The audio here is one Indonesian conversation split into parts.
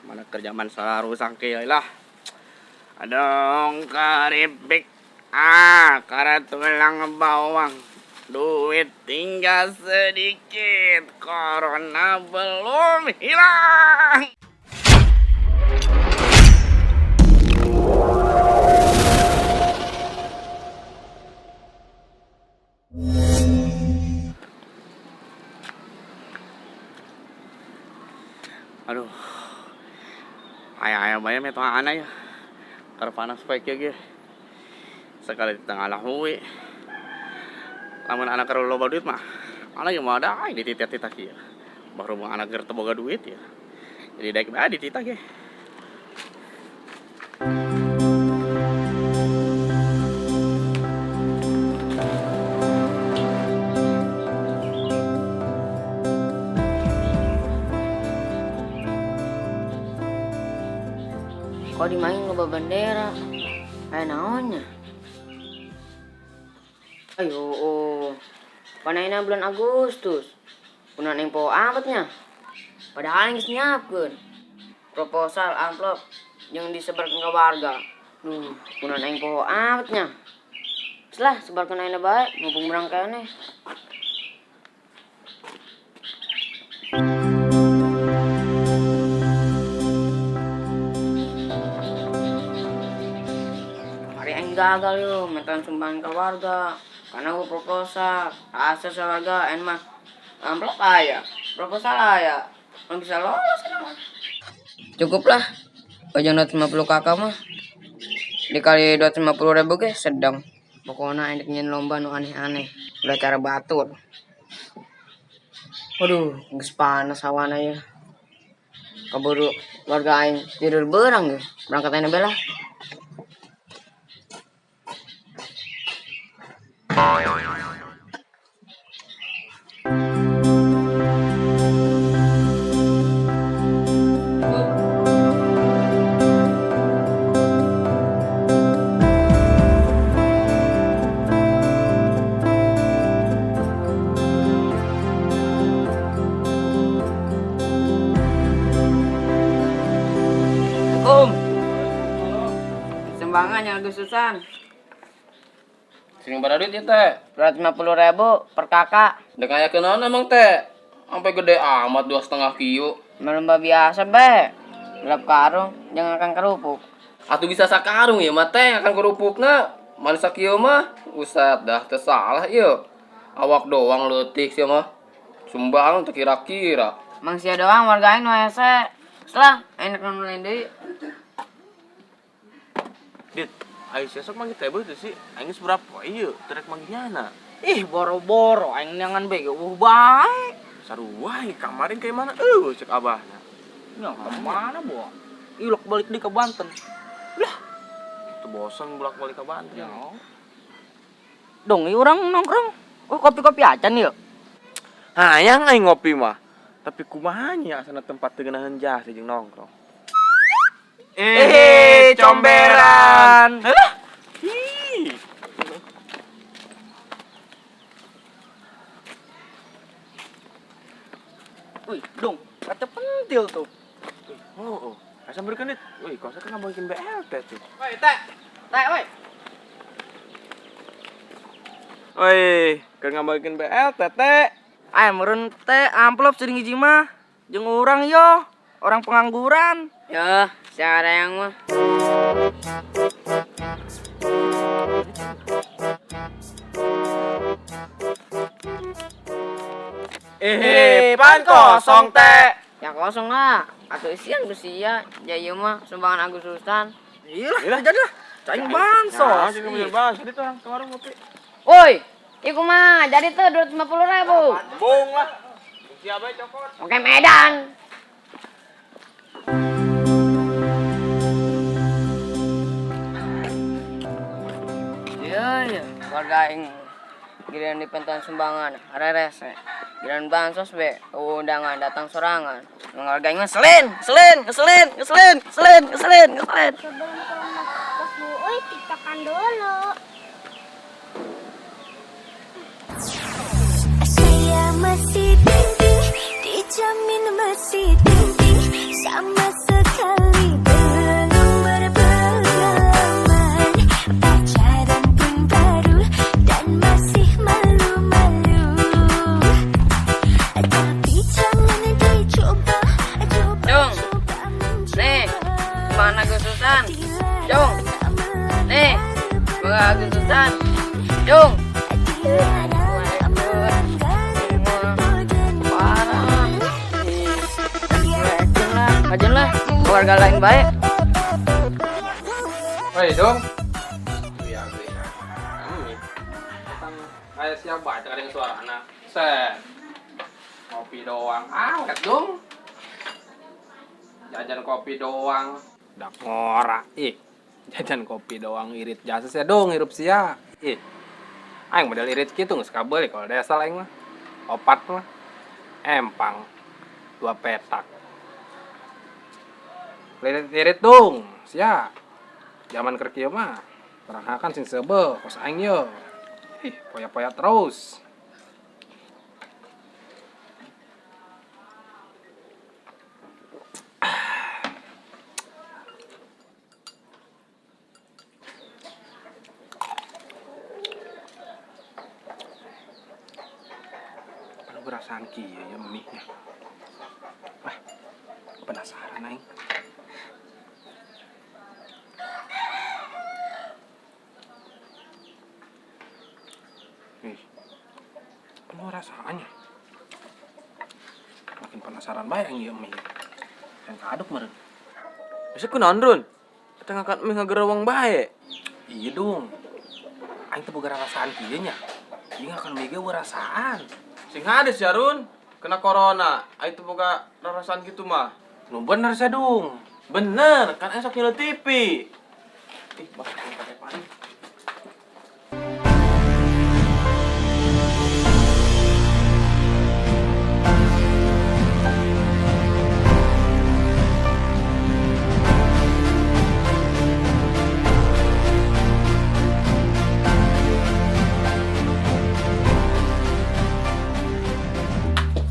mana kerjaan selalu sangkil lah. Adong keripik, karet tulang bawang. Duit tinggal sedikit, corona belum hilang. Aduh, ayah bayar meto anak ya, karena panas baik ya sekali di tengah lahui. Lamun anak kalau loba duit mah, anak yang mau ada di titik-titik ya. Baru mau anak gerta boga duit ya, jadi daik bae di titik ya. Kok dimain loba bendera? Kayak naonnya? Ayo, panaina bulan Agustus. Punan yang po amatnya. Padahal yang nyiapkeun proposal amplop yang disebarkan ke warga. Punan yang po amatnya. Setelah sebarkan aina baik, mumpung berangkaiannya. Gagal yuk, metan sumbangan ke warga karena gue proposal asa warga mah amplop aya proposal aya belum bisa lolos kan. Cukup lah bagian 250 kakak mah dikali 250.000 guys sedang pokoknya enak nyen lomba nu aneh-aneh udah cara batur. Waduh geus panas hawana ya kaburu warga aing tidur berang ya berangkat aina bela. Sumbangan yang Agustusan. Sering pada duit ya teh? 250.000 per kakak. Udah kayak kenaon emang teh? Sampai gede amat 2,5 kilo. Melomba biasa be. Gelap karung, jangan akan kerupuk. Atuh bisa sakarung ya mah teh akan kerupukna. Mana sakieu mah? Usat dah teu salah ieu. Awak doang leutik sih mah. Sumbang teu kira-kira. Mang sia doang warga aing nu hese. Setelah enak nulain deui. Dit, aing sesok mah teh beut sih. Aing geus berapa ieu? Terek manggihna. Ih, boro-boro aing neangan bege bae. Sarua kemarin kayak mana? Cek abahna. Nya kemana, Bo? Ilok balik di ke Banten. Lah, teu bosan bolak-balik ke Banten. Ya. Dong, ieu urang nongkrong. Oh, kopi-kopi acan ieu. Hayang aing ngopi mah. Tapi kumaha nya asana tempat teu geunaheun jas jeung nongkrong. Comberan. Alah. Hi. Wih, dong, kata pentil tuh. Oh. Asa beureun dit. Wih, kosa kan ngabagiin BLT tuh. Woi, teh, woi. Woi, keur ngabagiin BLT teh. Aya meureun teh amplop sering hiji mah. Jeung urang yo, orang pengangguran. Ya, siapa yang mah. Pan kosong teh. Ya kosong lah. Atuh isian besia. Ya ieu mah sumbangan Agustusan. Iyalah, jadilah. Cai bansos. Jadi bener banget. Jadi tuh ke warung ngopi. Woi, iku mah jadi tuh 250.000. Bong lah. Siapa cokot? Oke Medan. Iya, warga aing giliran dipentuan sumbangan, rese. Giliran bansos be, undangan datang sorangan. Warga aing mah ngeselin. Sebelum ke kos Bu Uy, tiktokan dulu. Saya masih tinggi, dijamin masih tinggi sama Agustusan. Jung. Nih, semoga Agustusan. Jung. Parah. Ajan lah, keluarga lain baik. Woi dong. Iya, iya. Kayak siapa baca ada yang suara anak. Set. Kopi doang. Awet dong. Jajan kopi doang. Dak ngora. Ih. Jajan kopi doang irit jasa saya dong hirup sia. Ih. Aing model irit kitu geus kabel kalau desa aing mah. Opat mah. Empang. 2 petak. Lirit dong. Sia. Zaman keur kieu mah. Perahakan sing sebel kos aing ye. Ih, poya-poya terus. Anu berasaan kieu ya mie-nya. Wah, penasaran aing. Ih, penuh rasanya. Makin penasaran bae yang ieu mie. Yang kaduk meureun. Bisa ku nandrun. Kita ngangkat mie ngagerawang bae. Iya dong. Aing teu boga rasaan kieu nya. Ieu ngakan mie ge rasaan. Sing hades ya Run. Kena corona. Ai teu boga rarasaan gitu mah. Nu bener sia dong. Bener, kan esok nyele TV. Ih, bah, pakai panik.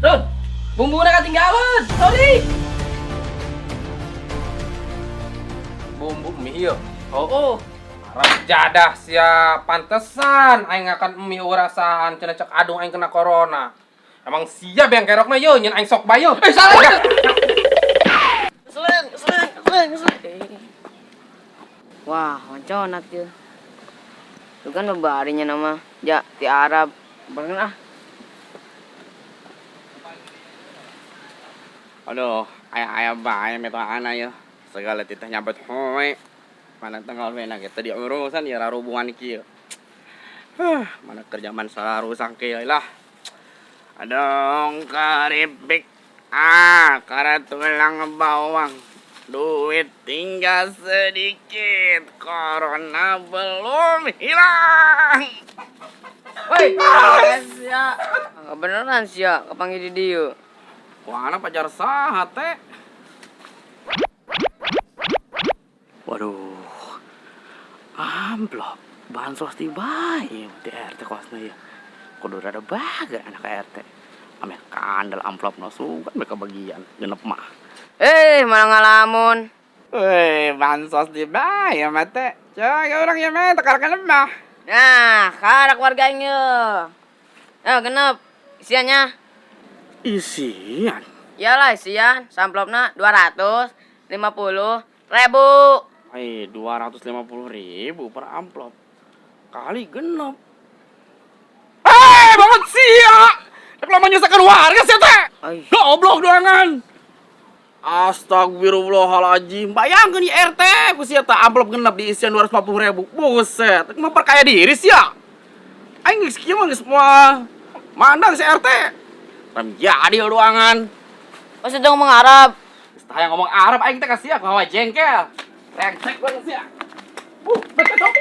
Run, bumbunya ketinggalan. Sorry. Bumbu mie ieu. Oh. Arab jadah sia pantesan aing ngakan mie rasaan cenah cek adung aing kena corona. Emang sia beang kerokna yeuh nyen aing sok bayo. Salah. Selen. Wah, manconat ya. Itu kan barinya nama. Ja, ti Arab. Bangun ah. Aduh, ayah bae meto ana ya. Segala titah nyabet hoe. Mana tanggal we na kita di urusan ya hubungan kieu. Mana kerjaan salaru sangke lah. Adong karipik. Karena tulang bawang. Duit tinggal sedikit. Corona belum hilang. Woi, sia. Enggak beneran sia, kepanggil di dieu. Wah, pacar saha teh? Waduh. Amplop. Bansos di bae di RT kosna ya. Kudu rada bager anak RT. Ame kandel amplop no sugan mereka bagian genep mah. Malah ngalamun. Bansos di bae mah teh. Jaga urang ya mah tekar genep mah. Nah, karak warganya. Genep. Isiannya. Isian. Iyalah isian, samplopna 250.000. 250.000 per amplop. Kali genep. Banget sia. Dak lama nyusakeun warga sia teh. Goblok doangan. Astagfirullahaladzim. Bayangkeun di RT ku sia teh amplop genep diisian 250.000. Buset, mah perkaya diri sia. Aing geus kieu mah geus moal mandang si RT. Ram jadi doangan. Masa dong ngomong Arab? Tah ngomong Arab aing teh ka sia ku hawa jengkel. Rengsek banget sia. Betul.